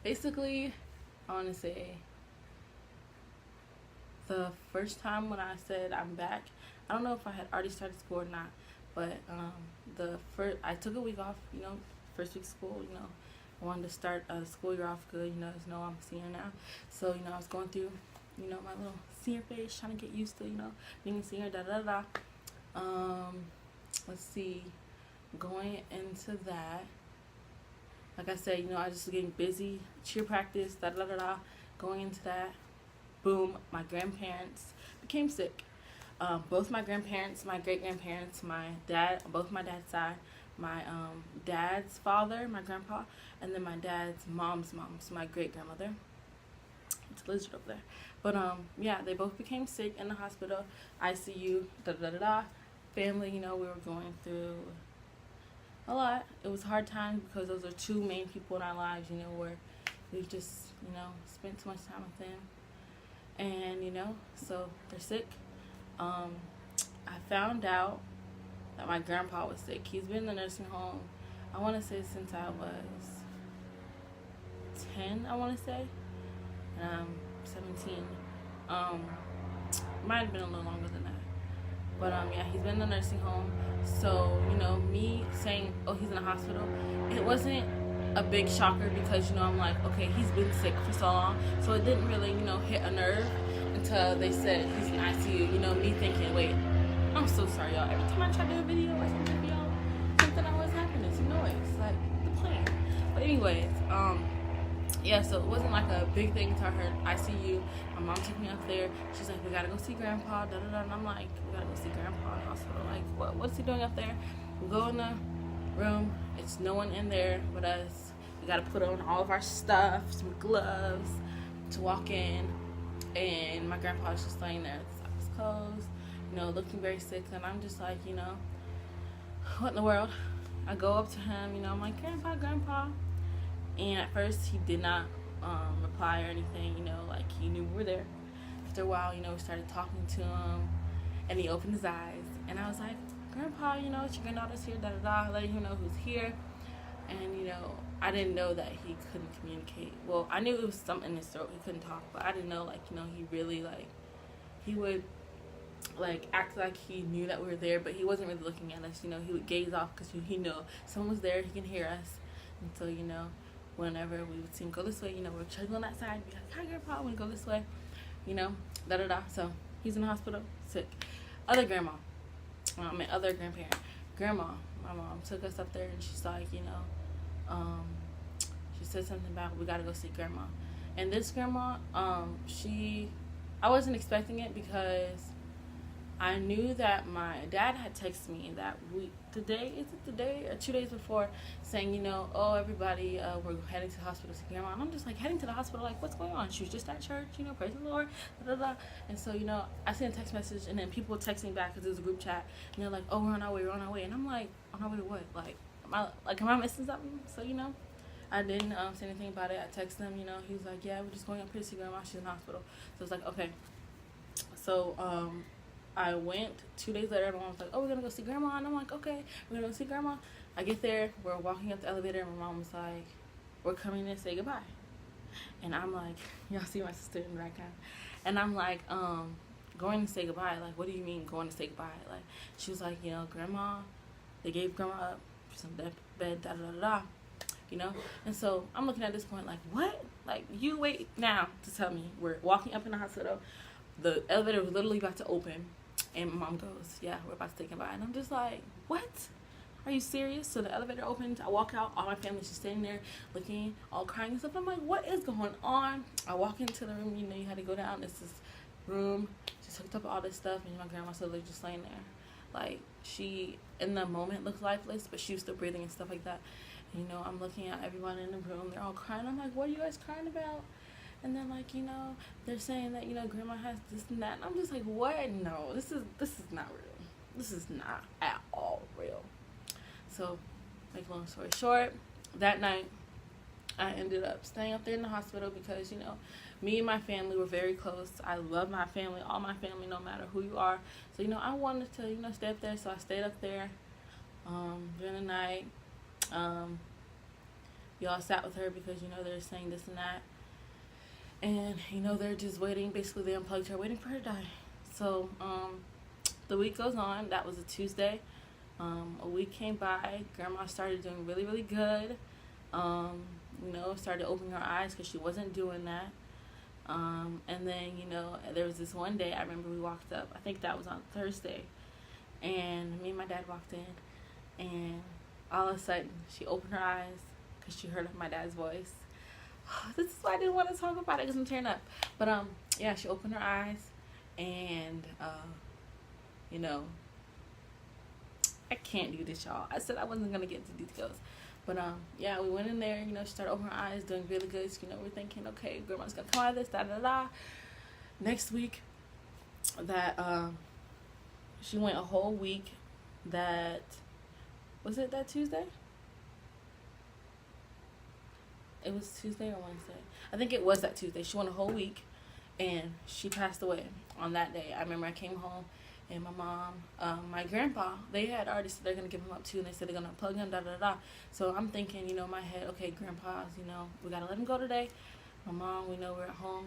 Basically, I want to say the first time when I said I'm back, I don't know if I had already started school or not, but the first I took a week off. First week of school. I wanted to start the school year off good. As I'm a senior now, so I was going through my little senior phase, trying to get used to being a senior. Da da da. Um, let's see, going into that. Like I said, I just was getting busy, cheer practice, da da da da. Going into that, boom, my grandparents became sick. Both my grandparents, my great grandparents, my dad, both my dad's side, my dad's father, my grandpa, and then my dad's mom's mom, so my great grandmother. It's a lizard over there. But yeah, they both became sick in the hospital, ICU, da da da da. Family, we were going through a lot. It was a hard time because those are two main people in our lives, where we've just, spent too much time with them. And, so they're sick. I found out that my grandpa was sick. He's been in the nursing home, I want to say, since I was 10, I want to say. And I'm 17. Might have been a little longer than that. But yeah, he's been in the nursing home. So, me saying, oh, he's in the hospital, it wasn't a big shocker because, I'm like, okay, he's been sick for so long. So it didn't really, hit a nerve until they said he's in ICU. Me thinking, wait, I'm so sorry, y'all. Every time I try to do a video or something for y'all, something always happens. It's noise, like the plane. But anyways, yeah, so it wasn't like a big thing until I heard ICU. My mom took me up there. She's like, we gotta go see Grandpa, da da da. And I'm like, we gotta go see Grandpa in the hospital. Like, what's he doing up there? We go in the room. It's no one in there but us. We gotta put on all of our stuff, some gloves to walk in. And my grandpa was just laying there with his eyes closed, looking very sick. And I'm just like, what in the world? I go up to him, I'm like, Grandpa. And at first he did not reply or anything, like he knew we were there. After a while, we started talking to him, and he opened his eyes. And I was like, Grandpa, it's your granddaughter's here, da da da, letting him know who's here. And, I didn't know that he couldn't communicate. Well, I knew it was something in his throat, he couldn't talk, but I didn't know, he really, he would, act like he knew that we were there, but he wasn't really looking at us, he would gaze off because he knew someone was there, he can hear us. And so, whenever we would see him go this way, we're trying to go on that side, be like, hi, Grandpa, we go this way, da da da. So he's in the hospital, sick. Other grandma, other grandparent, grandma, my mom took us up there, and she's like, she said something about we gotta go see Grandma. And this grandma, I wasn't expecting it because I knew that my dad had texted me that week, today or 2 days before, saying, oh, everybody, we're heading to the hospital to see Grandma. And I'm just like, heading to the hospital, like, what's going on? She was just at church, praise the Lord, da da da. And so, I sent a text message, and then people texting back because it was a group chat, and they're like, oh, we're on our way. And I'm like, on our way to what? Am I missing something? So, I didn't say anything about it. I texted him, he was like, yeah, we're just going up here to see Grandma. She's in the hospital. So it's like, okay. So, I went 2 days later. My mom was like, oh, we're going to go see Grandma. And I'm like, okay, we're going to go see Grandma. I get there. We're walking up the elevator. And my mom was like, we're coming to say goodbye. And I'm like, y'all see my sister in the background. And I'm like, going to say goodbye. Like, what do you mean going to say goodbye? Like, she was like, Grandma, they gave Grandma up for some bed, da da da da. And so I'm looking at this point like, what? Like, you wait now to tell me we're walking up in the hospital. The elevator was literally about to open. And my mom goes, yeah, we're about to say goodbye. And I'm just like, what? Are you serious? So the elevator opens. I walk out. All my family's just sitting there looking, all crying and stuff. I'm like, what is going on? I walk into the room. You had to go down. It's this room. Just hooked up all this stuff. And my grandma's still just laying there. Like, she, in the moment, looked lifeless, but she was still breathing and stuff like that. And, I'm looking at everyone in the room. They're all crying. I'm like, what are you guys crying about? And then, they're saying that, Grandma has this and that. And I'm just like, what? No, this is not real. This is not at all real. So, make a long story short, that night, I ended up staying up there in the hospital because, me and my family were very close. I love my family, all my family, no matter who you are. So, I wanted to, stay up there. So, I stayed up there during the night. we all sat with her because, you know, they're saying this and that. And, you know, they're just waiting. Basically, they unplugged her, waiting for her to die. So, the week goes on. That was a Tuesday. A week came by. Grandma started doing really, really good. You know, started opening her eyes because she wasn't doing that. And then, you know, there was this one day, I remember we walked up. I think that was on Thursday. And me and my dad walked in. And all of a sudden, she opened her eyes because she heard my dad's voice. This is why I didn't want to talk about it because I'm tearing up. But, yeah, she opened her eyes. And, you know, I can't do this, y'all. I said I wasn't going to get into details. But, yeah, we went in there, you know, she started opening her eyes, doing really good. So, you know, we're thinking, okay, grandma's going to come out of this, da-da-da. Next week, that, she went a whole week that, was it that Tuesday? It was Tuesday or Wednesday. I think it was that Tuesday. She went a whole week, and she passed away on that day. I remember I came home, and my mom, my grandpa, they had already said they're going to give him up too, and they said they're going to plug him, da-da-da. So I'm thinking, you know, in my head, okay, grandpa's, you know, we got to let him go today. My mom, we know we're at home.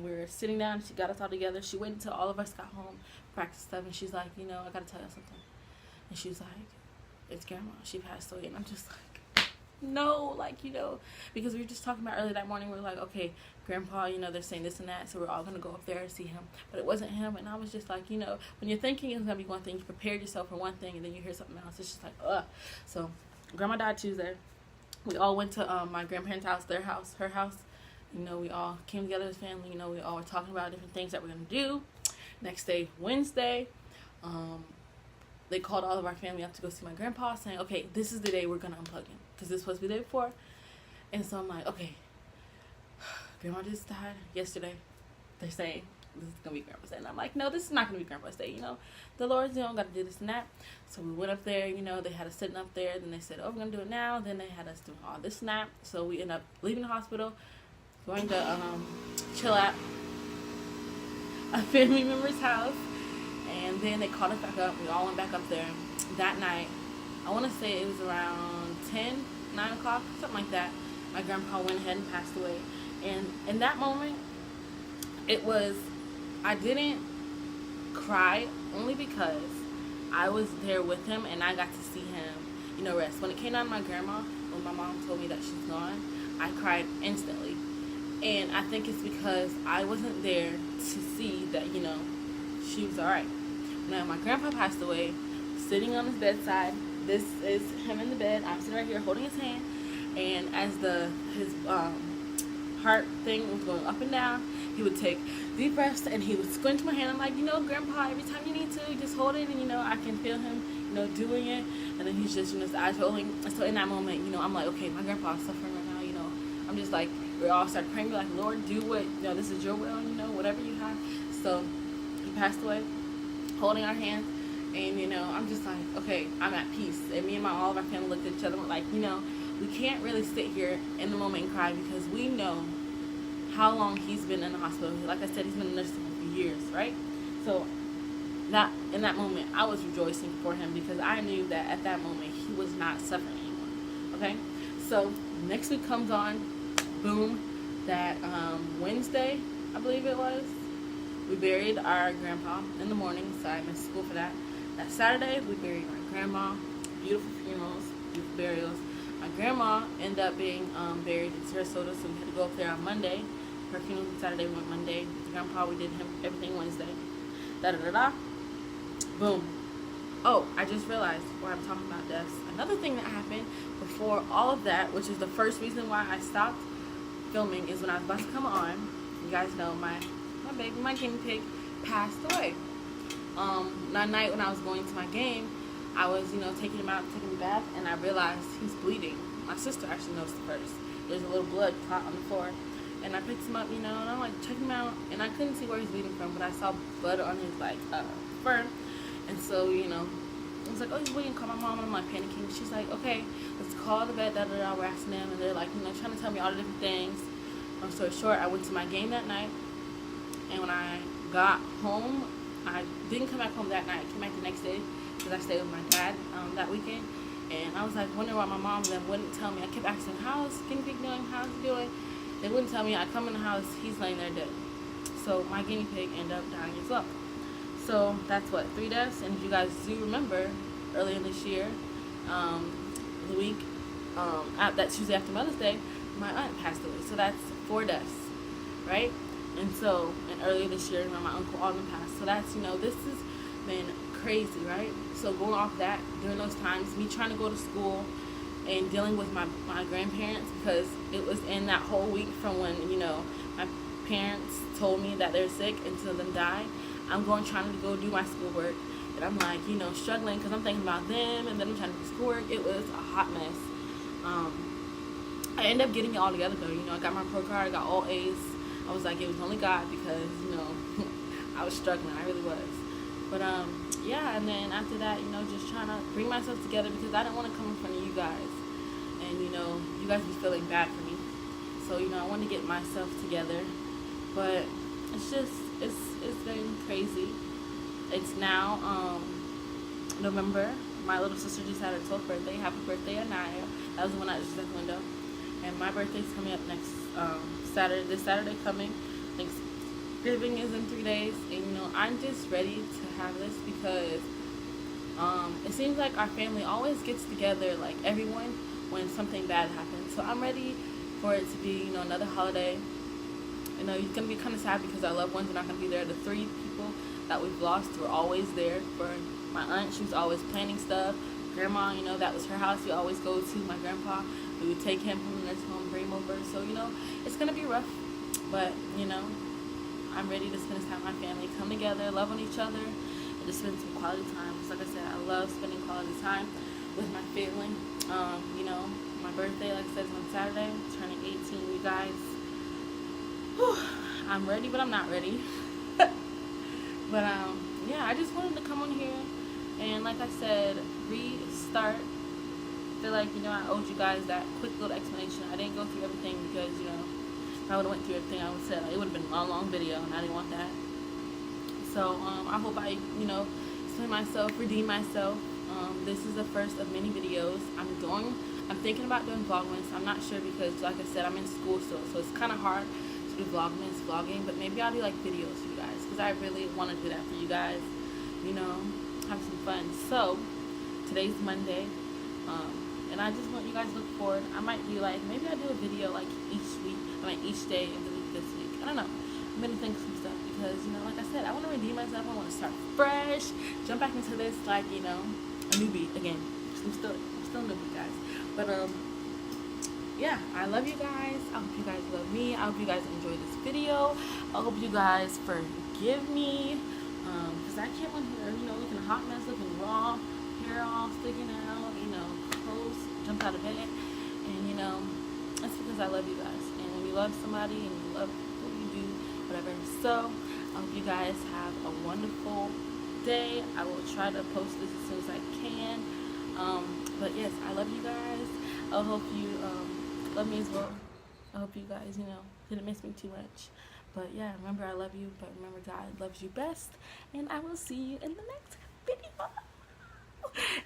We were sitting down. She got us all together. She waited until all of us got home, practiced stuff, and she's like, you know, I got to tell you something. And she was like, it's grandma. She passed away. And I'm just like, no, like, you know, because we were just talking about earlier that morning. We were like, okay, grandpa, you know, they're saying this and that, so we're all going to go up there and see him. But it wasn't him. And I was just like, you know, when you're thinking it's going to be one thing, you prepared yourself for one thing, and then you hear something else. It's just like, ugh. So grandma died Tuesday. We all went to my grandparents' house, their house, her house. You know, we all came together as family. You know, we all were talking about different things that we're going to do. Next day, Wednesday, they called all of our family up to go see my grandpa, saying, okay, this is the day we're going to unplug him, because this was the day before. And so I'm like, okay, grandma just died yesterday. They're saying this is going to be grandpa's day. And I'm like, no, this is not going to be grandpa's day. You know, the Lord's, you know, got to do this and that. So we went up there, you know, they had us sitting up there. Then they said, oh, we're going to do it now. Then they had us doing all this and that. So we ended up leaving the hospital, going to chill at a family member's house. And then they called us back up. We all went back up there that night. I want to say it was around 9 o'clock, something like that. My grandpa went ahead and passed away. And in that moment, I didn't cry only because I was there with him and I got to see him, you know, rest. When it came down to my grandma, when my mom told me that she's gone, I cried instantly. And I think it's because I wasn't there to see that, you know, she was alright. Now, my grandpa passed away, sitting on his bedside. This is him in the bed. I'm sitting right here holding his hand. And as his heart thing was going up and down, he would take deep breaths and he would squinch my hand. I'm like, you know, grandpa, every time you need to, just hold it. And, you know, I can feel him, you know, doing it. And then he's just, you know, his eyes rolling. And so in that moment, you know, I'm like, okay, my grandpa's suffering right now, you know. I'm just like, we all started praying, like, Lord, do what, you know, this is your will, you know, whatever you have. So he passed away, holding our hands. And, you know, I'm just like, okay, I'm at peace. And me and all of our family looked at each other and were like, you know, we can't really sit here in the moment and cry because we know how long he's been in the hospital. Like I said, he's been in nursing home for years, right? So that in that moment, I was rejoicing for him because I knew that at that moment he was not suffering anymore. Okay? So next week comes on, boom, that Wednesday, I believe it was, we buried our grandpa in the morning, so I missed school for that. That Saturday, we buried my grandma. Beautiful funerals, beautiful burials. My grandma ended up being buried in Sarasota, so we had to go up there on Monday. Her funeral was Saturday, we went Monday. With grandpa, we did him everything Wednesday. Da-da-da-da. Boom. Oh, I just realized why I'm talking about deaths. Another thing that happened before all of that, which is the first reason why I stopped filming, is when I was about to come on. You guys know my baby, my guinea pig, passed away. That night when I was going to my game, I was, you know, taking him out, taking him back, and I realized he's bleeding. My sister actually noticed it first. There's a little blood clot on the floor. And I picked him up, you know, and I'm like, checking him out, and I couldn't see where he's bleeding from, but I saw blood on his, like, fur. And so, you know, I was like, oh, he's bleeding, call my mom, and I'm like panicking. She's like, okay, let's call the vet, da-da-da, we're asking them, and they're like, you know, trying to tell me all the different things. Long story short, I went to my game that night, and when I got home, I didn't come back home that night. I came back the next day because I stayed with my dad that weekend. And I was like wondering why my mom then wouldn't tell me. I kept asking, how's guinea pig doing? How's he doing? They wouldn't tell me. I come in the house, he's laying there dead. So my guinea pig ended up dying as well. So that's what, 3 deaths. And if you guys do remember, earlier this year, the week, that Tuesday after Mother's Day, my aunt passed away. So that's 4 deaths, right? And so, and earlier this year, my uncle Alden passed. So that's, this has been crazy, right? So going off that, during those times, me trying to go to school and dealing with my grandparents, because it was in that whole week from when, my parents told me that they're sick until them die. I'm trying to go do my schoolwork, and I'm like, struggling because I'm thinking about them, and then I'm trying to do schoolwork. It was a hot mess. I ended up getting it all together though. I got my pro card, I got all A's. I was like, it was only God, because I was struggling. I really was. But yeah, and then after that, just trying to bring myself together, because I didn't want to come in front of you guys, and you guys be feeling bad for me. So I want to get myself together, but it's just it's been crazy. It's now November. My little sister just had her 12th birthday. Happy birthday, Anaya. That was the one I just at the window. And my birthday's coming up next Saturday. This Saturday coming. Thanksgiving is in 3 days, and I'm just ready to have this, because it seems like our family always gets together, like everyone, when something bad happens. So I'm ready for it to be, another holiday. It's gonna be kind of sad because our loved ones are not gonna be there. The 3 people that we've lost were always there. For my aunt, she was always planning stuff. Grandma, that was her house. We always go to my grandpa. We would take him from the nursing home, bring him over. So it's gonna be rough, but I'm ready to spend this time with my family, come together, love on each other, and just spend some quality time. Because like I said, I love spending quality time with my family. My birthday, like I said, is on Saturday. I'm turning 18, you guys. Whew, I'm ready, but I'm not ready. But yeah, I just wanted to come on here and, like I said, restart. I feel like I owed you guys that quick little explanation. I didn't go through everything, because if I would have went through everything, I would say it would have been a long video, and I didn't want that. So I hope I explain myself, redeem myself. This is the first of many videos. I'm thinking about doing Vlogmas. I'm not sure, because like I said, I'm in school still, so it's kind of hard to do vlogging, but maybe I'll do like videos for you guys, because I really want to do that for you guys, have some fun. So today's Monday, and I just want you guys to look forward. I might do maybe I'll do a video like each day of the week this week. I don't know. I'm gonna think some stuff, because like I said, I want to redeem myself. I want to start fresh, jump back into this like a newbie again. I'm still a newbie, guys. But yeah, I love you guys. I hope you guys love me. I hope you guys enjoy this video. I hope you guys forgive me, because I can't want here looking a hot mess, looking raw, hair all sticking out, clothes jumped out of bed, and that's because I love you guys. And when you love somebody and you love what you do, whatever. So I hope you guys have a wonderful day. I will try to post this as soon as I can. But yes, I love you guys. I hope you love me as well. I hope you guys didn't miss me too much. But yeah, remember, I love you, but remember, God loves you best. And I will see you in the next video.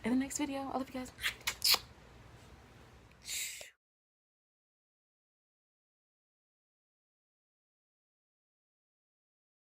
I love you guys.